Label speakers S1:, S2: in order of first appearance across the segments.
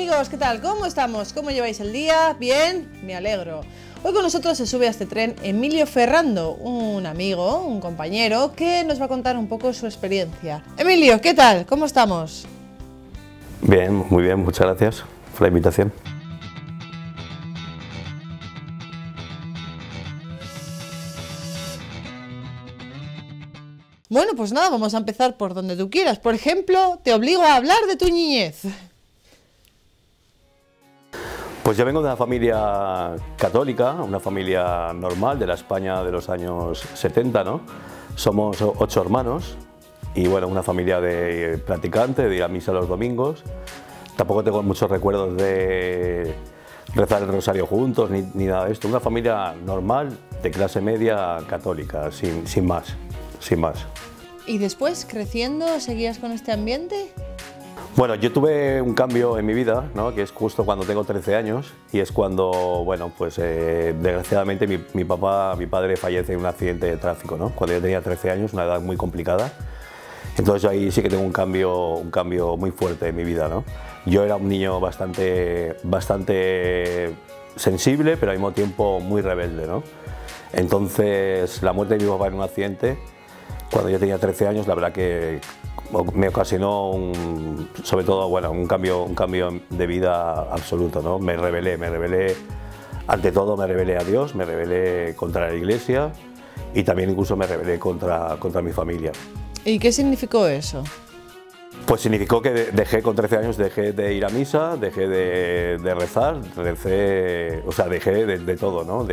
S1: amigos, ¿qué tal? ¿Cómo estamos? ¿Cómo lleváis el día? ¿Bien? Me alegro. Hoy con nosotros se sube a este tren Emilio Ferrando, un amigo, un compañero, que nos va a contar un poco su experiencia. Emilio, ¿qué tal? ¿Cómo estamos?
S2: Bien, muy bien, muchas gracias por la invitación.
S1: Bueno, pues nada, vamos a empezar por donde tú quieras. Por ejemplo, te obligo a hablar de tu niñez.
S2: Pues yo vengo de una familia católica, una familia normal de la España de los años 70, ¿no? Somos 8 hermanos y bueno, una familia de practicantes, de ir a misa los domingos. Tampoco tengo muchos recuerdos de rezar el rosario juntos ni nada de esto. Una familia normal, de clase media, católica, sin más.
S1: ¿Y después, creciendo, seguías con este ambiente?
S2: Bueno, yo tuve un cambio en mi vida, ¿no? Que es justo cuando tengo 13 años y es cuando, bueno, pues desgraciadamente mi padre fallece en un accidente de tráfico, ¿no? Cuando yo tenía 13 años, una edad muy complicada. Entonces ahí sí que tengo un cambio muy fuerte en mi vida, ¿no? Yo era un niño bastante sensible, pero al mismo tiempo muy rebelde, ¿no? Entonces la muerte de mi papá en un accidente, cuando yo tenía 13 años, la verdad que me ocasionó sobre todo, bueno, un cambio de vida absoluto, ¿no? Me rebelé, ante todo me rebelé a Dios, me rebelé contra la Iglesia y también incluso me rebelé contra mi familia.
S1: ¿Y qué significó eso?
S2: Pues significó que con 13 años dejé de ir a misa, dejé de rezar, o sea, dejé de todo, ¿no?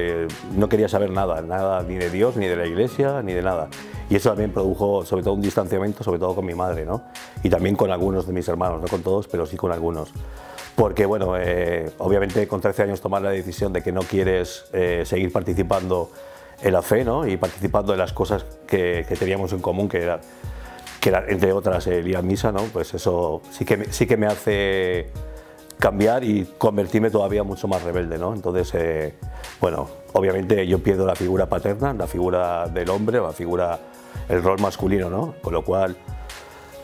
S2: No quería saber nada, ni de Dios, ni de la Iglesia, ni de nada. Y eso también produjo sobre todo un distanciamiento, sobre todo con mi madre, ¿no? Y también con algunos de mis hermanos, no con todos, pero sí con algunos. Porque, bueno, obviamente con 13 años tomar la decisión de que no quieres seguir participando en la fe, ¿no? Y participando en las cosas que teníamos en común, que era entre otras el ir a misa, ¿no? Pues eso sí que me hace cambiar y convertirme todavía mucho más rebelde, ¿no? Entonces, bueno, obviamente yo pierdo la figura paterna, la figura del hombre, el rol masculino, ¿no? Con lo cual,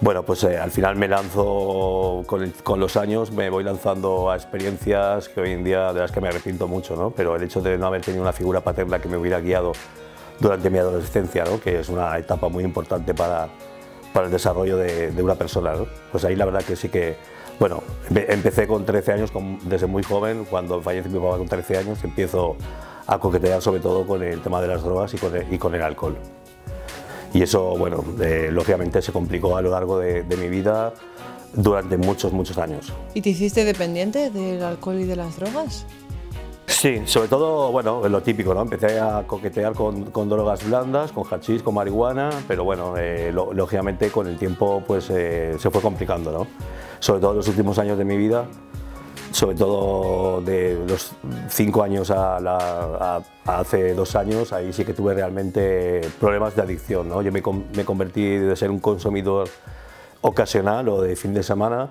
S2: bueno, pues al final me lanzo, con los años me voy lanzando a experiencias que hoy en día de las que me arrepiento mucho, ¿no? Pero el hecho de no haber tenido una figura paterna que me hubiera guiado durante mi adolescencia, ¿no? Que es una etapa muy importante para el desarrollo de una persona, ¿no? Pues ahí la verdad que sí que, bueno, empecé con 13 años, desde muy joven, cuando fallece mi papá con 13 años, empiezo a coquetear sobre todo con el tema de las drogas y con el alcohol. Y eso, bueno, lógicamente se complicó a lo largo de mi vida durante muchos años.
S1: ¿Y te hiciste dependiente del alcohol y de las drogas?
S2: Sí, sobre todo, bueno, lo típico, ¿no? Empecé a coquetear con drogas blandas, con hachís, con marihuana, pero bueno, lógicamente con el tiempo pues se fue complicando, ¿no? Sobre todo en los últimos años de mi vida, sobre todo de los 5 años a hace 2 años, ahí sí que tuve realmente problemas de adicción, ¿no? Yo me convertí de ser un consumidor ocasional o de fin de semana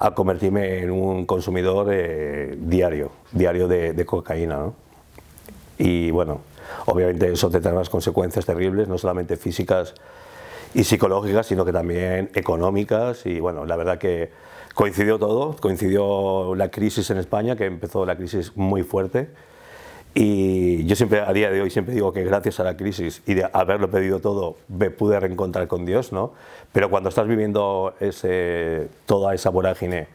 S2: a convertirme en un consumidor diario de cocaína, ¿no? Y bueno, obviamente eso te trae unas consecuencias terribles, no solamente físicas y psicológicas, sino que también económicas. Y bueno, la verdad que coincidió todo, coincidió la crisis en España, que empezó la crisis muy fuerte. Y yo siempre, a día de hoy, siempre digo que gracias a la crisis y de haberlo pedido todo, me pude reencontrar con Dios, ¿no? Pero cuando estás viviendo toda esa vorágine,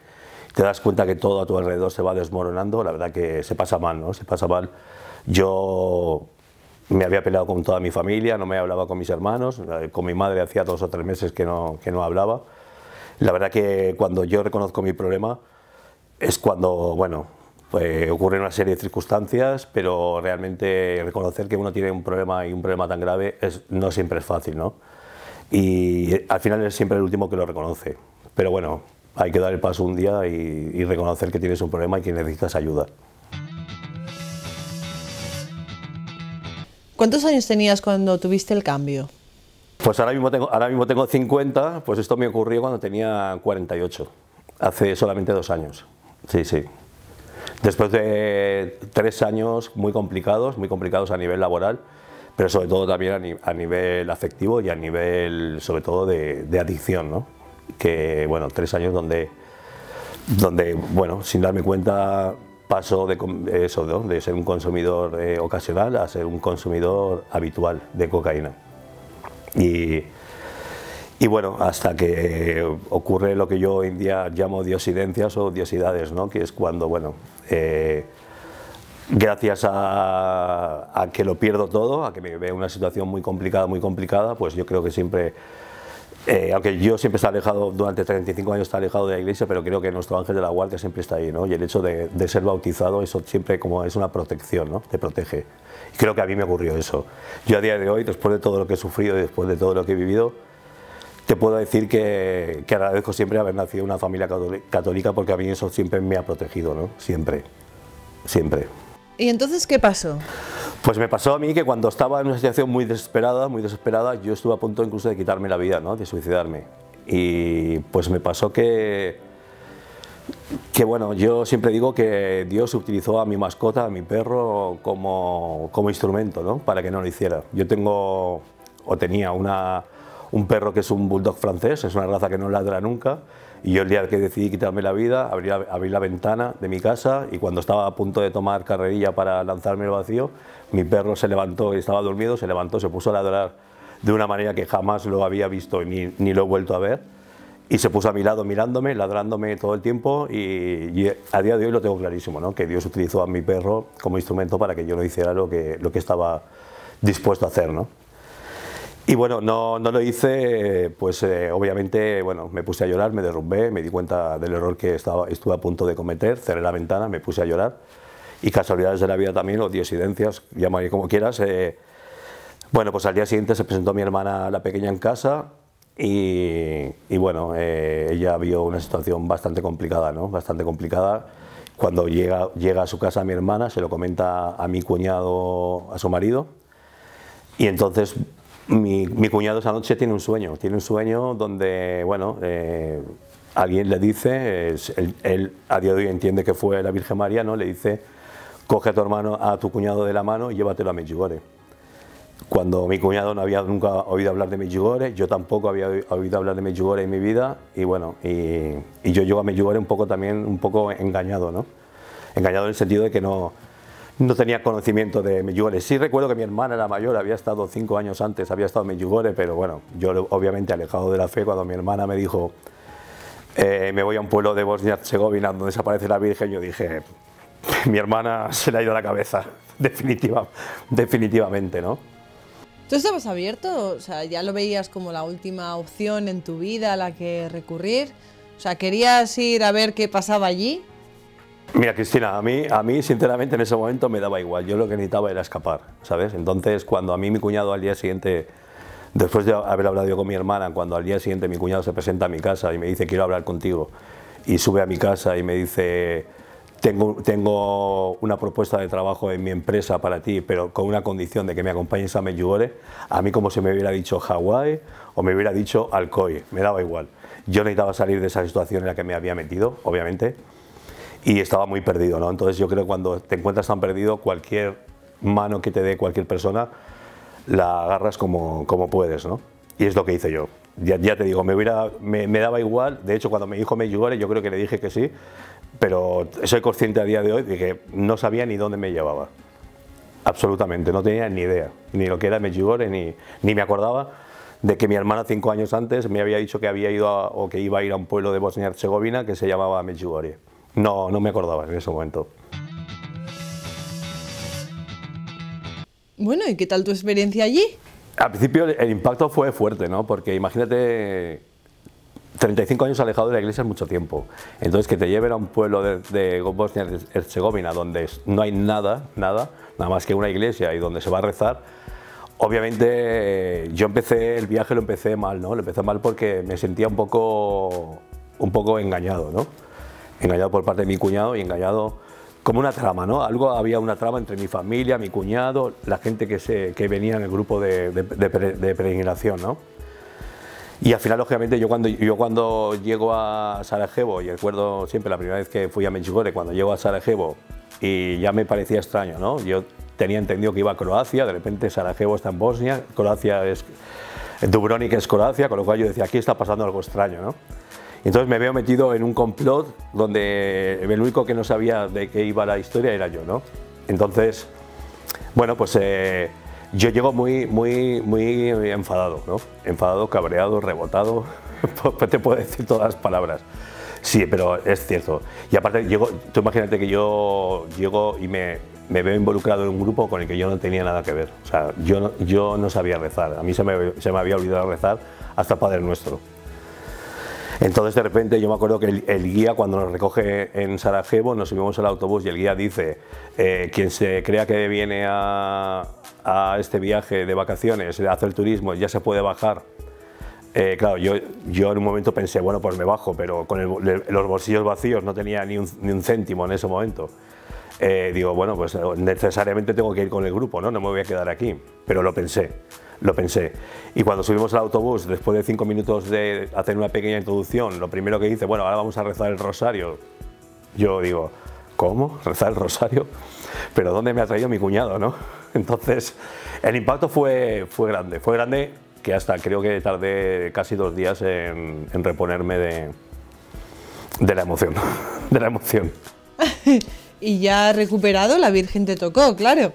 S2: te das cuenta que todo a tu alrededor se va desmoronando, la verdad que se pasa mal, ¿no? Se pasa mal. Yo me había peleado con toda mi familia, no me hablaba con mis hermanos, con mi madre hacía 2 o 3 meses que no hablaba. La verdad que cuando yo reconozco mi problema es cuando, bueno, ocurre una serie de circunstancias, pero realmente reconocer que uno tiene un problema y un problema tan grave no siempre es fácil, ¿no? Y al final es siempre el último que lo reconoce. Pero bueno, hay que dar el paso un día y reconocer que tienes un problema y que necesitas ayuda.
S1: ¿Cuántos años tenías cuando tuviste el cambio?
S2: Pues ahora mismo tengo 50, pues esto me ocurrió cuando tenía 48, hace solamente 2 años. Sí, sí. Después de 3 años muy complicados a nivel laboral, pero sobre todo también a nivel afectivo y a nivel sobre todo de adicción, ¿no? Que bueno, 3 años donde donde, bueno, sin darme cuenta, paso de eso, ¿no? De ser un consumidor ocasional a ser un consumidor habitual de cocaína. Y bueno, hasta que ocurre lo que yo hoy en día llamo diosidencias o diosidades, ¿no? Que es cuando, bueno, gracias a que lo pierdo todo, a que me veo en una situación muy complicada, pues yo creo que siempre, aunque yo siempre he alejado, durante 35 años he alejado de la iglesia, pero creo que nuestro ángel de la guardia siempre está ahí, ¿no? Y el hecho de ser bautizado, eso siempre como es una protección, ¿no? Te protege. Y creo que a mí me ocurrió eso. Yo a día de hoy, después de todo lo que he sufrido y después de todo lo que he vivido, te puedo decir que agradezco siempre haber nacido en una familia católica, porque a mí eso siempre me ha protegido, ¿no? Siempre, siempre.
S1: ¿Y entonces qué pasó?
S2: Pues me pasó a mí que cuando estaba en una situación muy desesperada, yo estuve a punto incluso de quitarme la vida, ¿no? De suicidarme. Y pues me pasó que bueno, yo siempre digo que Dios utilizó a mi mascota, a mi perro, como instrumento, ¿no? Para que no lo hiciera. Yo tenía un perro que es un bulldog francés, es una raza que no ladra nunca, y yo el día que decidí quitarme la vida, abrí la ventana de mi casa, y cuando estaba a punto de tomar carrerilla para lanzarme al vacío, mi perro se levantó, estaba dormido, se levantó, se puso a ladrar de una manera que jamás lo había visto ni lo he vuelto a ver, y se puso a mi lado mirándome, ladrándome todo el tiempo, y a día de hoy lo tengo clarísimo, ¿no? Que Dios utilizó a mi perro como instrumento para que yo no hiciera lo que estaba dispuesto a hacer, ¿no? Y bueno, no lo hice, pues obviamente, bueno, me puse a llorar, me derrumbé, me di cuenta del error que estuve a punto de cometer, cerré la ventana, me puse a llorar, y casualidades de la vida también, o diosidencias, llámale como quieras. Bueno, pues al día siguiente se presentó mi hermana, la pequeña, en casa, y bueno, ella vio una situación bastante complicada, ¿no? Bastante complicada. Cuando llega a su casa mi hermana, se lo comenta a mi cuñado, a su marido, y entonces mi cuñado esa noche tiene un sueño donde, bueno, alguien le dice, él a día de hoy entiende que fue la Virgen María, ¿no? Le dice: coge a tu cuñado de la mano y llévatelo a Medjugorje. Cuando mi cuñado no había nunca oído hablar de Medjugorje, yo tampoco había oído hablar de Medjugorje en mi vida, y bueno, y yo llego a Medjugorje un poco engañado, ¿no? Engañado en el sentido de que no tenía conocimiento de Medjugorje. Sí recuerdo que mi hermana, la mayor, había estado 5 años antes, había estado en Medjugorje, pero bueno, yo obviamente alejado de la fe, cuando mi hermana me dijo me voy a un pueblo de Bosnia-Herzegovina donde desaparece la Virgen, yo dije, mi hermana se le ha ido la cabeza, definitivamente, ¿no?
S1: ¿Tú estabas abierto? O sea, ¿ya lo veías como la última opción en tu vida a la que recurrir? O sea, ¿querías ir a ver qué pasaba allí?
S2: Mira, Cristina, a mí sinceramente en ese momento me daba igual, yo lo que necesitaba era escapar, ¿sabes? Entonces, cuando a mí mi cuñado al día siguiente, después de haber hablado yo con mi hermana, cuando al día siguiente mi cuñado se presenta a mi casa y me dice: quiero hablar contigo, y sube a mi casa y me dice: tengo una propuesta de trabajo en mi empresa para ti, pero con una condición de que me acompañes a Medjugorje, a mí como si me hubiera dicho Hawái o me hubiera dicho Alcoy, me daba igual. Yo necesitaba salir de esa situación en la que me había metido, obviamente, y estaba muy perdido, ¿no? Entonces yo creo que cuando te encuentras tan perdido, cualquier mano que te dé cualquier persona, la agarras como puedes, ¿no? Y es lo que hice yo. Ya te digo, me daba igual. De hecho, cuando me dijo Medjugorje, yo creo que le dije que sí, pero soy consciente a día de hoy de que no sabía ni dónde me llevaba. Absolutamente, no tenía ni idea, ni lo que era Medjugorje, ni me acordaba de que mi hermana 5 años antes me había dicho que había ido o que iba a ir a un pueblo de Bosnia-Herzegovina que se llamaba Medjugorje. No me acordaba en ese momento.
S1: Bueno, ¿y qué tal tu experiencia allí?
S2: Al principio el impacto fue fuerte, ¿no? Porque imagínate, 35 años alejado de la iglesia es mucho tiempo. Entonces, que te lleven a un pueblo de Bosnia-Herzegovina donde no hay nada más que una iglesia y donde se va a rezar. Obviamente yo el viaje lo empecé mal, ¿no? Lo empecé mal porque me sentía un poco engañado, ¿no? Engañado por parte de mi cuñado y engañado como una trama, ¿no? Había una trama entre mi familia, mi cuñado, la gente que venía en el grupo de peregrinación, ¿no? Y al final, lógicamente, yo cuando llego a Sarajevo, y recuerdo siempre la primera vez que fui a Medjugorje, cuando llego a Sarajevo, y ya me parecía extraño, ¿no? Yo tenía entendido que iba a Croacia, de repente Sarajevo está en Bosnia, Dubrovnik es Croacia, con lo cual yo decía, aquí está pasando algo extraño, ¿no? Entonces me veo metido en un complot donde el único que no sabía de qué iba la historia era yo, ¿no? Entonces, bueno, pues yo llego muy enfadado, ¿no? Enfadado, cabreado, rebotado, te puedo decir todas las palabras. Sí, pero es cierto. Y aparte, tú imagínate que yo llego y me veo involucrado en un grupo con el que yo no tenía nada que ver. O sea, yo no sabía rezar, a mí se me había olvidado rezar hasta Padre Nuestro. Entonces de repente yo me acuerdo que el guía, cuando nos recoge en Sarajevo, nos subimos al autobús y el guía dice, quien se crea que viene a este viaje de vacaciones, a hacer turismo, ya se puede bajar. Claro, yo en un momento pensé, bueno, pues me bajo, pero con los bolsillos vacíos, no tenía ni un céntimo en ese momento. Digo, bueno, pues necesariamente tengo que ir con el grupo, ¿no? No me voy a quedar aquí, pero lo pensé. Y cuando subimos al autobús, después de 5 minutos de hacer una pequeña introducción, lo primero que hice, bueno, ahora vamos a rezar el rosario. Yo digo, ¿cómo? ¿Rezar el rosario? ¿Pero dónde me ha traído mi cuñado, no? Entonces, el impacto fue grande que hasta creo que tardé casi 2 días en reponerme de la emoción,
S1: Y ya recuperado, la Virgen te tocó, claro.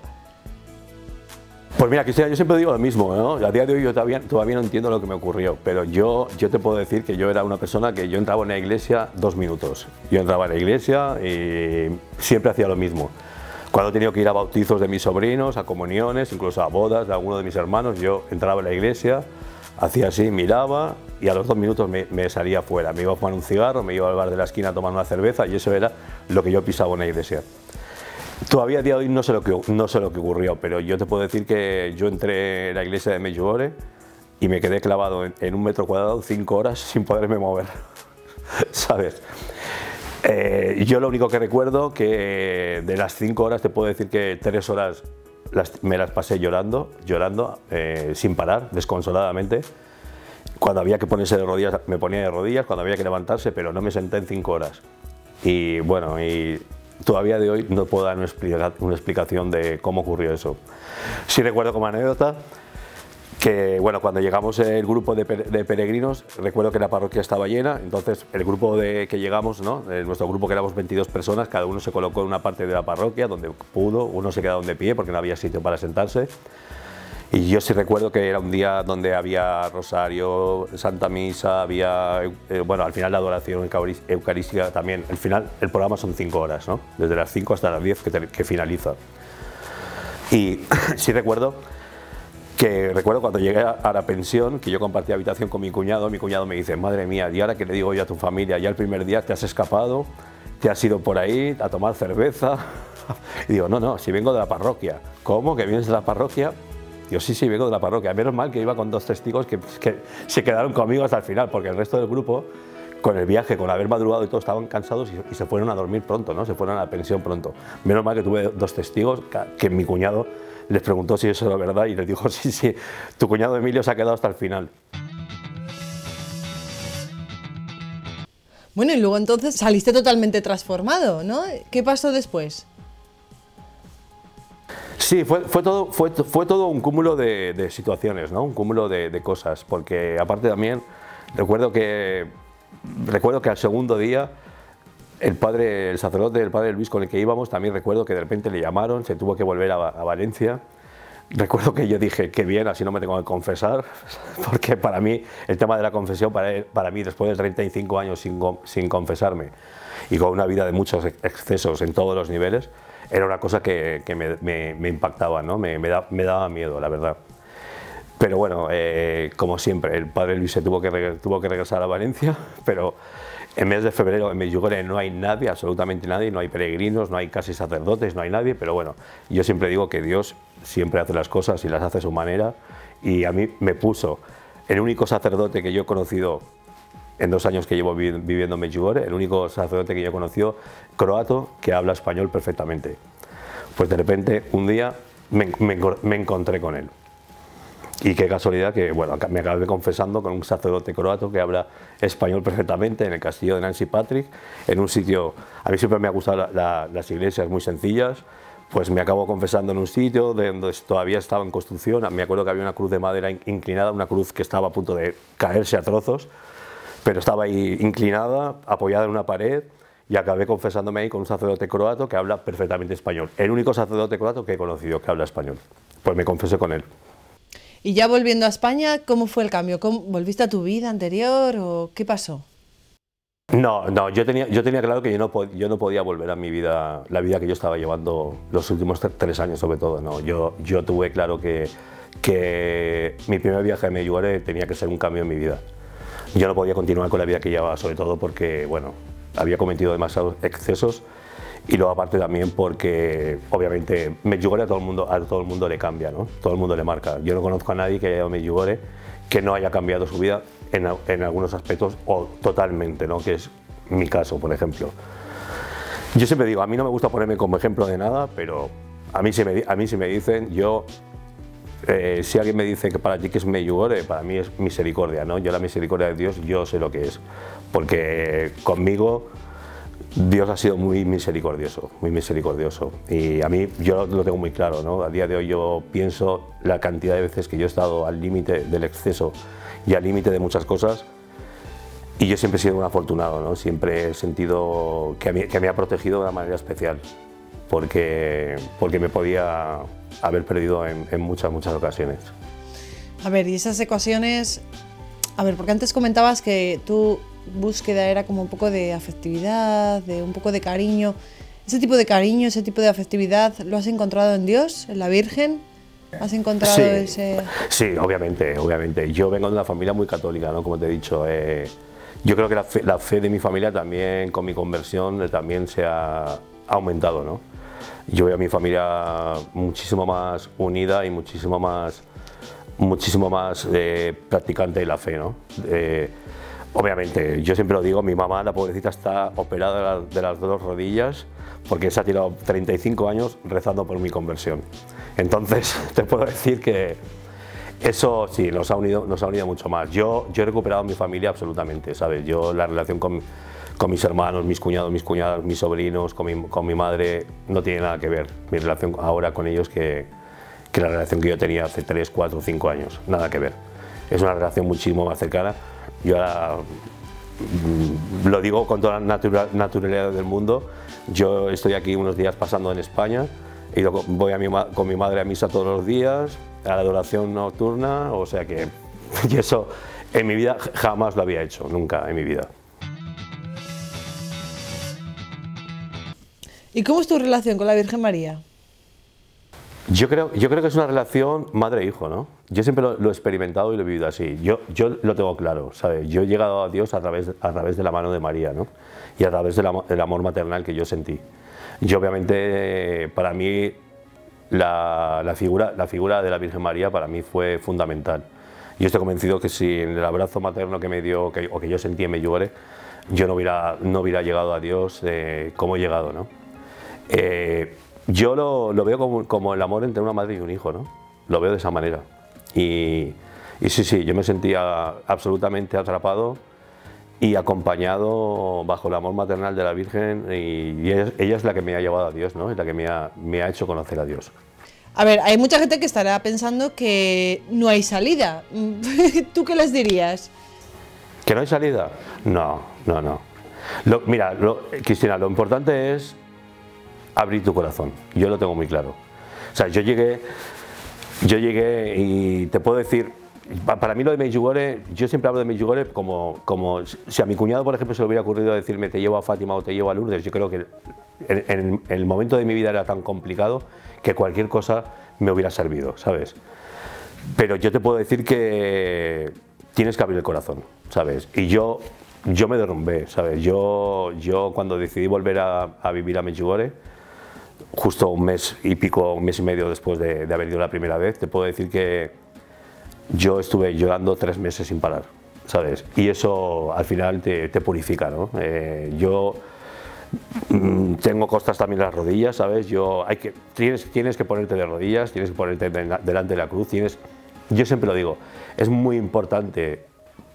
S2: Pues mira, Cristina, yo siempre digo lo mismo, ¿no? A día de hoy yo todavía no entiendo lo que me ocurrió, pero yo te puedo decir que yo era una persona que yo entraba en la iglesia 2 minutos. Yo entraba en la iglesia y siempre hacía lo mismo. Cuando he tenido que ir a bautizos de mis sobrinos, a comuniones, incluso a bodas de alguno de mis hermanos, yo entraba en la iglesia, hacía así, miraba y a los 2 minutos me salía fuera. Me iba a fumar un cigarro, me iba al bar de la esquina a tomar una cerveza y eso era lo que yo pisaba en la iglesia. Todavía a día de hoy no sé lo que ocurrió, pero yo te puedo decir que yo entré en la iglesia de Medjugorje y me quedé clavado en 1 metro cuadrado 5 horas sin poderme mover, ¿sabes? Yo lo único que recuerdo que de las 5 horas te puedo decir que 3 horas me las pasé llorando, sin parar, desconsoladamente. Cuando había que ponerse de rodillas, me ponía de rodillas, cuando había que levantarse, pero no me senté en 5 horas. Y bueno, todavía de hoy no puedo dar una explicación de cómo ocurrió eso. Sí recuerdo como anécdota que bueno, cuando llegamos el grupo de peregrinos, recuerdo que la parroquia estaba llena, entonces el grupo que llegamos, ¿no? Nuestro grupo, que éramos 22 personas, cada uno se colocó en una parte de la parroquia donde pudo, uno se quedaba de pie porque no había sitio para sentarse. Y yo sí recuerdo que era un día donde había rosario, Santa Misa, había, bueno, al final la adoración eucarística también. Al final el programa son 5 horas, ¿no? Desde las 5 hasta las 10 que finaliza. Y sí recuerdo cuando llegué a la pensión, que yo compartía habitación con mi cuñado me dice, madre mía, ¿y ahora qué le digo yo a tu familia? Ya el primer día te has escapado, te has ido por ahí a tomar cerveza. Y digo, no, si vengo de la parroquia. ¿Cómo? ¿Que vienes de la parroquia? Yo sí, vengo de la parroquia. Menos mal que iba con 2 testigos que se quedaron conmigo hasta el final, porque el resto del grupo, con el viaje, con haber madrugado y todo, estaban cansados y se fueron a dormir pronto, ¿no? Se fueron a la pensión pronto. Menos mal que tuve 2 testigos, que mi cuñado les preguntó si eso era verdad y les dijo, sí, tu cuñado Emilio se ha quedado hasta el final.
S1: Bueno, y luego entonces saliste totalmente transformado, ¿no? ¿Qué pasó después?
S2: Sí, fue todo un cúmulo de situaciones, ¿no? Un cúmulo de cosas, porque aparte también recuerdo que al segundo día el sacerdote, el padre Luis con el que íbamos, también recuerdo que de repente le llamaron, se tuvo que volver a Valencia. Recuerdo que yo dije, qué bien, así no me tengo que confesar, porque para mí el tema de la confesión, para mí después de 35 años sin confesarme y con una vida de muchos excesos en todos los niveles, era una cosa que me impactaba, ¿no? Me daba miedo, la verdad. Pero bueno, como siempre, el padre Luis se tuvo que regresar a Valencia, pero en mes de febrero en Medjugorje no hay nadie, absolutamente nadie, no hay peregrinos, no hay casi sacerdotes, no hay nadie, pero bueno, yo siempre digo que Dios siempre hace las cosas y las hace a su manera, y a mí me puso el único sacerdote que yo he conocido en 2 años que llevo viviendo en Medjugorje, el único sacerdote que yo he conocido croato que habla español perfectamente. Pues de repente un día me encontré con él. Y qué casualidad que, bueno, me acabé confesando con un sacerdote croato que habla español perfectamente en el castillo de Nancy Patrick, en un sitio, a mí siempre me ha gustado las iglesias muy sencillas, pues me acabo confesando en un sitio donde todavía estaba en construcción. Me acuerdo que había una cruz de madera inclinada, una cruz que estaba a punto de caerse a trozos, pero estaba ahí inclinada, apoyada en una pared, y acabé confesándome ahí con un sacerdote croata que habla perfectamente español. El único sacerdote croata que he conocido que habla español. Pues me confesé con él.
S1: Y ya volviendo a España, ¿cómo fue el cambio? ¿Volviste a tu vida anterior o qué pasó?
S2: No, yo tenía claro que yo no podía volver a mi vida, la vida que yo estaba llevando los últimos 3 años sobre todo. ¿No? Yo tuve claro que mi primer viaje a Medjugorje tenía que ser un cambio en mi vida. Yo no podía continuar con la vida que llevaba, sobre todo porque, bueno, había cometido demasiados excesos, y luego aparte también porque obviamente Medjugorje a todo el mundo le cambia, ¿no? Todo el mundo le marca. Yo no conozco a nadie que haya ido a Medjugorje que no haya cambiado su vida en algunos aspectos o totalmente, ¿no? Que es mi caso, por ejemplo. Yo siempre digo, a mí no me gusta ponerme como ejemplo de nada, pero a mí si me dicen, si alguien me dice que para ti que es Medjugorje, para mí es misericordia, ¿no? Yo la misericordia de Dios, yo sé lo que es, porque conmigo Dios ha sido muy misericordioso, y a mí yo lo tengo muy claro, ¿no? A día de hoy yo pienso la cantidad de veces que yo he estado al límite del exceso y al límite de muchas cosas, y yo siempre he sido un afortunado, ¿no? Siempre he sentido que me ha protegido de una manera especial, porque me podía haber perdido en muchas ocasiones.
S1: A ver, y esas ocasiones, porque antes comentabas que tu búsqueda era como un poco de afectividad, de un poco de cariño. ¿Ese tipo de cariño, ese tipo de afectividad, lo has encontrado en Dios, en la Virgen? ¿Has encontrado ese...?
S2: Sí, obviamente. Yo vengo de una familia muy católica, ¿no? Como te he dicho. Yo creo que la fe de mi familia también, con mi conversión, también se ha aumentado, ¿no? Yo veo a mi familia muchísimo más unida y muchísimo más practicante de la fe, ¿no? Obviamente, yo siempre lo digo, mi mamá, la pobrecita, está operada de las 2 rodillas porque se ha tirado 35 años rezando por mi conversión. Entonces, te puedo decir que eso sí, nos ha unido mucho más. Yo he recuperado a mi familia absolutamente, ¿sabes? Yo la relación con mis hermanos, mis cuñados, mis cuñadas, mis sobrinos, con mi madre, no tiene nada que ver mi relación ahora con ellos que la relación que yo tenía hace 3, 4, 5 años. Nada que ver. Es una relación muchísimo más cercana. Yo ahora lo digo con toda la naturalidad del mundo. Yo estoy aquí unos días pasando en España, voy con mi madre a misa todos los días, a la adoración nocturna, o sea que y eso en mi vida jamás lo había hecho, nunca en mi vida.
S1: ¿Y cómo es tu relación con la Virgen María?
S2: Yo creo que es una relación madre-hijo, ¿no? Yo siempre lo he experimentado y lo he vivido así. Yo lo tengo claro, ¿sabes? Yo he llegado a Dios a través de la mano de María, ¿no? Y a través del amor maternal que yo sentí. Y obviamente para mí la figura de la Virgen María para mí fue fundamental. Yo estoy convencido que si en el abrazo materno que me dio, o que yo sentí en Medjugorje, yo no hubiera llegado a Dios como he llegado, ¿no? Yo lo veo como el amor entre una madre y un hijo, ¿no? Lo veo de esa manera. Y sí, yo me sentía absolutamente atrapado y acompañado bajo el amor maternal de la Virgen, y ella es la que me ha llevado a Dios, ¿no? Es la que me ha hecho conocer a Dios.
S1: A ver, hay mucha gente que estará pensando que no hay salida. ¿Tú qué les dirías?
S2: ¿Que no hay salida? No. Mira, Cristina, lo importante es abrir tu corazón. Yo lo tengo muy claro. O sea, yo llegué y te puedo decir, para mí lo de Medjugorje, yo siempre hablo de Medjugorje como si a mi cuñado, por ejemplo, se le hubiera ocurrido decirme te llevo a Fátima o te llevo a Lourdes. Yo creo que en el momento de mi vida era tan complicado que cualquier cosa me hubiera servido, ¿sabes? Pero yo te puedo decir que tienes que abrir el corazón, ¿sabes? Y yo me derrumbé, ¿sabes? Yo cuando decidí volver a vivir a Medjugorje, justo un mes y medio después de haber ido la primera vez, te puedo decir que yo estuve llorando 3 meses sin parar, ¿sabes? Y eso al final te purifica, ¿no? Yo tengo costas también en las rodillas, ¿sabes? Tienes que ponerte de rodillas, tienes que ponerte delante de la cruz, yo siempre lo digo, es muy importante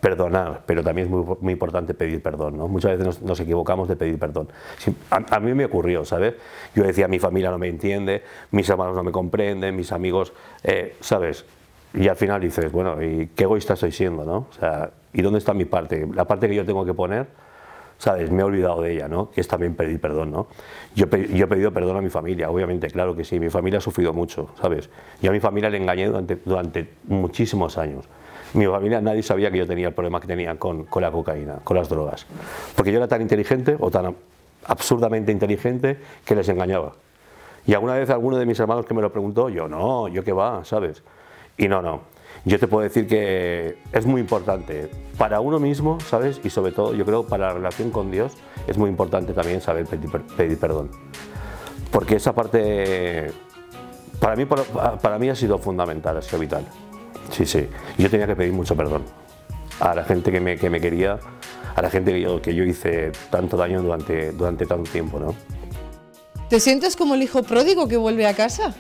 S2: perdonar, pero también es muy importante pedir perdón, ¿no? Muchas veces nos equivocamos de pedir perdón. A mí me ocurrió, ¿sabes? Yo decía, mi familia no me entiende, mis hermanos no me comprenden, mis amigos, ¿sabes? Y al final dices, bueno, ¿y qué egoísta estoy siendo, no? O sea, ¿Y dónde está mi parte? La parte que yo tengo que poner, ¿sabes? Me he olvidado de ella, ¿no? Que es también pedir perdón, ¿no? Yo he pedido perdón a mi familia, obviamente, claro que sí. Mi familia ha sufrido mucho, ¿sabes? Yo a mi familia le engañé durante muchísimos años. Mi familia, nadie sabía que yo tenía el problema que tenía con la cocaína, con las drogas. Porque yo era tan inteligente, o tan absurdamente inteligente, que les engañaba. Y alguna vez alguno de mis hermanos que me lo preguntó, yo no, yo qué va, ¿sabes? Y no. Yo te puedo decir que es muy importante para uno mismo, ¿sabes? Y sobre todo, yo creo, para la relación con Dios, es muy importante también saber pedir perdón. Porque esa parte, para mí ha sido fundamental, ha sido vital. Sí, sí. Yo tenía que pedir mucho perdón a la gente que me quería, a la gente que yo hice tanto daño durante tanto tiempo, ¿no?
S1: ¿Te sientes como el hijo pródigo que vuelve a casa?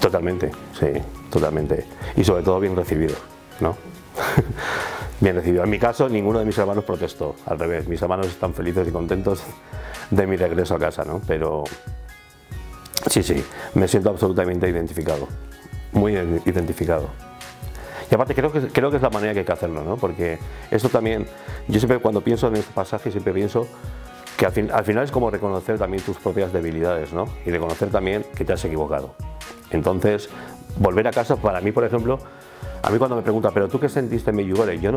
S2: Totalmente, sí, totalmente. Y sobre todo bien recibido, ¿no? Bien recibido. En mi caso, ninguno de mis hermanos protestó, al revés. Mis hermanos están felices y contentos de mi regreso a casa, ¿no? Pero sí, me siento absolutamente identificado, muy identificado. Y aparte creo que es la manera que hay que hacerlo, ¿no? Porque esto también, yo siempre cuando pienso en este pasaje, siempre pienso que al final es como reconocer también tus propias debilidades, ¿no? Y reconocer también que te has equivocado. Entonces, volver a casa, para mí, por ejemplo, a mí cuando me preguntan, ¿pero tú qué sentiste en Medjugorje? Yo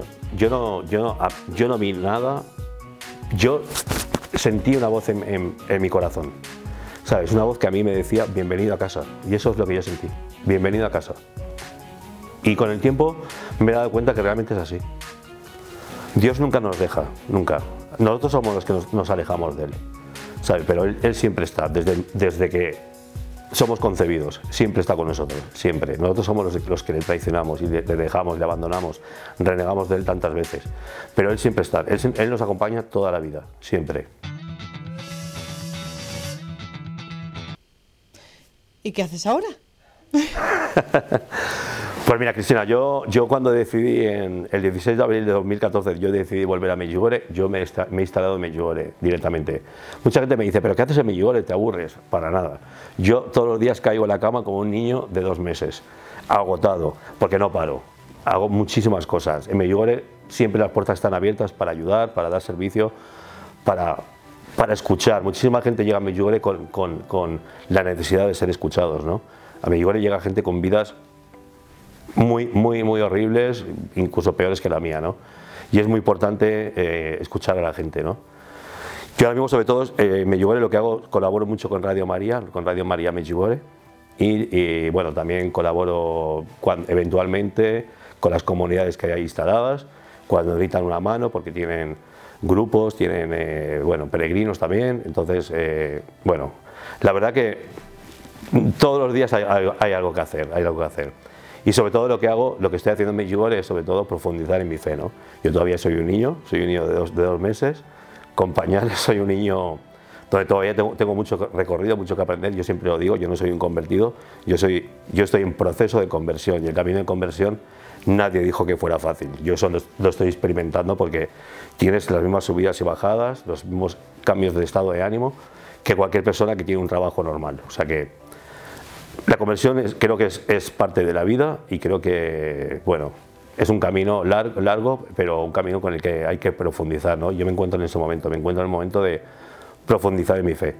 S2: no vi nada, yo sentí una voz en mi corazón, ¿sabes? Una voz que a mí me decía, bienvenido a casa, y eso es lo que yo sentí, bienvenido a casa. Y con el tiempo me he dado cuenta que realmente es así. Dios nunca nos deja, nunca. Nosotros somos los que nos alejamos de Él, ¿sabes? Pero Él siempre está, desde que somos concebidos, siempre está con nosotros, siempre. Nosotros somos los que le traicionamos y le dejamos, le abandonamos, renegamos de Él tantas veces. Pero Él siempre está, Él nos acompaña toda la vida, siempre.
S1: ¿Y qué haces ahora?
S2: Pues mira, Cristina, yo cuando decidí, el 16 de abril de 2014, yo decidí volver a Medjugorje, yo me he instalado en Medjugorje directamente. Mucha gente me dice, ¿pero qué haces en Medjugorje? ¿Te aburres? Para nada. Yo todos los días caigo en la cama como un niño de 2 meses, agotado, porque no paro. Hago muchísimas cosas. En Medjugorje siempre las puertas están abiertas para ayudar, para dar servicio, para escuchar. Muchísima gente llega a Medjugorje con la necesidad de ser escuchados, ¿no? A Medjugorje llega gente con vidas muy horribles, incluso peores que la mía, ¿no? Y es muy importante escuchar a la gente, ¿no? Yo ahora mismo, sobre todo, en Medjugorje lo que hago, colaboro mucho con Radio María Medjugorje, y bueno, también colaboro eventualmente con las comunidades que hay instaladas, cuando necesitan una mano, porque tienen grupos, tienen, bueno, peregrinos también. Entonces, bueno, la verdad que todos los días hay algo que hacer, Y sobre todo lo que estoy haciendo en Medjugorje es sobre todo profundizar en mi fe, ¿no? Yo todavía soy un niño de 2 meses, con pañales, soy un niño donde todavía tengo mucho recorrido, mucho que aprender. Yo siempre lo digo, yo no soy un convertido, yo estoy en proceso de conversión, y el camino de conversión nadie dijo que fuera fácil. Yo eso lo estoy experimentando, porque tienes las mismas subidas y bajadas, los mismos cambios de estado de ánimo que cualquier persona que tiene un trabajo normal. O sea que la conversión creo que es parte de la vida, y creo que, bueno, es un camino largo, pero un camino con el que hay que profundizar, ¿no? Yo me encuentro en ese momento, me encuentro en el momento de profundizar en mi fe.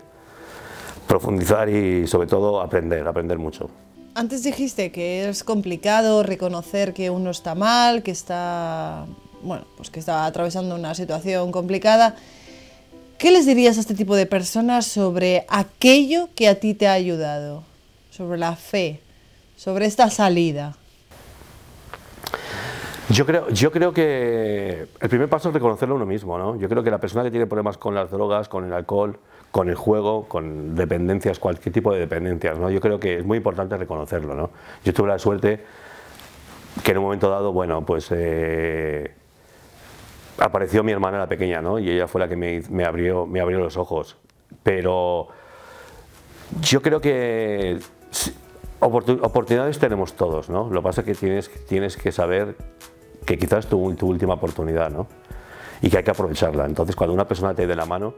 S2: Profundizar y sobre todo aprender mucho.
S1: Antes dijiste que es complicado reconocer que uno está mal, que está, bueno, pues que está atravesando una situación complicada. ¿Qué les dirías a este tipo de personas sobre aquello que a ti te ha ayudado? Sobre la fe, sobre esta salida.
S2: Yo creo que el primer paso es reconocerlo uno mismo, ¿no? Yo creo que la persona que tiene problemas con las drogas, con el alcohol, con el juego, con dependencias, cualquier tipo de dependencias, ¿no? Yo creo que es muy importante reconocerlo, ¿no? Yo tuve la suerte que en un momento dado, bueno, pues apareció mi hermana, la pequeña, ¿no? Y ella fue la que me abrió los ojos. Pero yo creo que oportunidades tenemos todos, ¿no? Lo que pasa es que tienes que saber que quizás es tu última oportunidad, ¿no? Y que hay que aprovecharla. Entonces, cuando una persona te dé la mano,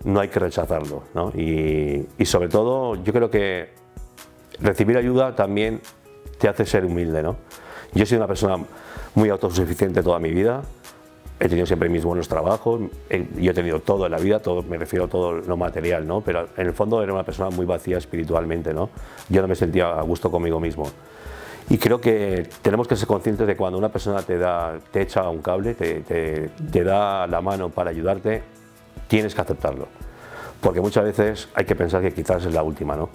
S2: no hay que rechazarlo, ¿no? Y sobre todo, yo creo que recibir ayuda también te hace ser humilde, ¿no? Yo he sido una persona muy autosuficiente toda mi vida, he tenido siempre mis buenos trabajos, yo he tenido todo en la vida, todo, me refiero a todo lo material, ¿no? Pero en el fondo era una persona muy vacía espiritualmente, ¿no? Yo no me sentía a gusto conmigo mismo. Y creo que tenemos que ser conscientes de cuando una persona te echa un cable, te da la mano para ayudarte, tienes que aceptarlo. Porque muchas veces hay que pensar que quizás es la última, ¿no?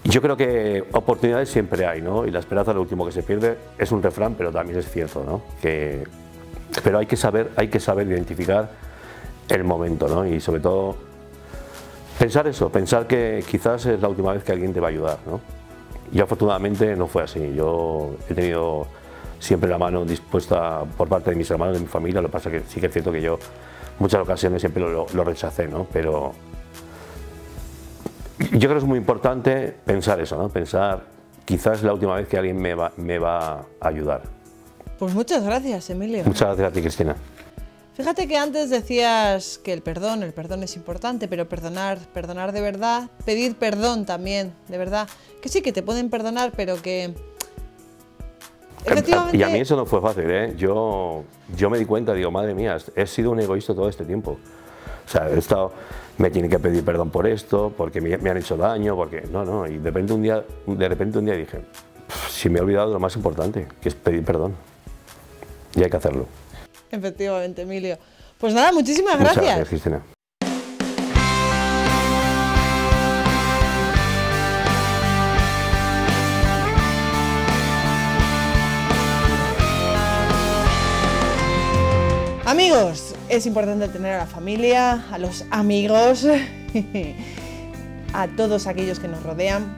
S2: Yo creo que oportunidades siempre hay, ¿no? Y la esperanza es lo último que se pierde. Es un refrán, pero también es cierto, ¿no? Pero hay que saber identificar el momento, ¿no? Y sobre todo pensar eso, pensar que quizás es la última vez que alguien te va a ayudar, ¿no? Y afortunadamente no fue así. Yo he tenido siempre la mano dispuesta por parte de mis hermanos, de mi familia. Lo que pasa es que sí que es cierto que yo muchas ocasiones siempre lo rechacé, ¿no? Pero yo creo que es muy importante pensar eso, ¿no? Pensar quizás es la última vez que alguien me va a ayudar.
S1: Pues muchas gracias, Emilio.
S2: Muchas gracias a ti, Cristina.
S1: Fíjate que antes decías que el perdón es importante, pero perdonar de verdad, pedir perdón también, de verdad. Que sí, que te pueden perdonar, pero que efectivamente...
S2: Y a mí eso no fue fácil, ¿eh? Yo me di cuenta, digo, madre mía, he sido un egoísta todo este tiempo. O sea, me tienen que pedir perdón por esto, porque me han hecho daño, porque... No, y de repente un día dije, si me he olvidado de lo más importante, que es pedir perdón. Y hay que hacerlo.
S1: Efectivamente, Emilio. Pues nada, muchísimas gracias.
S2: Muchas gracias, Cristina.
S1: Amigos, es importante tener a la familia, a los amigos, a todos aquellos que nos rodean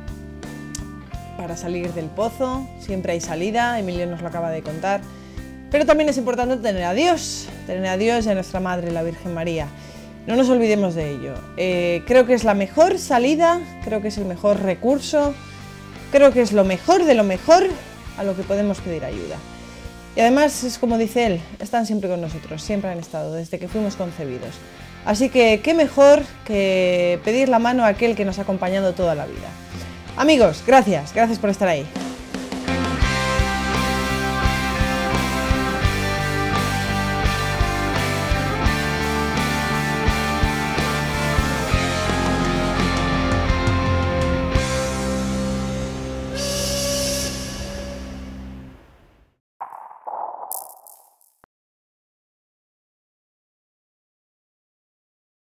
S1: para salir del pozo. Siempre hay salida, Emilio nos lo acaba de contar. Pero también es importante tener a Dios y a nuestra Madre, la Virgen María. No nos olvidemos de ello. Creo que es la mejor salida, creo que es el mejor recurso, creo que es lo mejor de lo mejor a lo que podemos pedir ayuda. Y además, es como dice él, están siempre con nosotros, siempre han estado, desde que fuimos concebidos. Así que, qué mejor que pedir la mano a aquel que nos ha acompañado toda la vida. Amigos, gracias por estar ahí.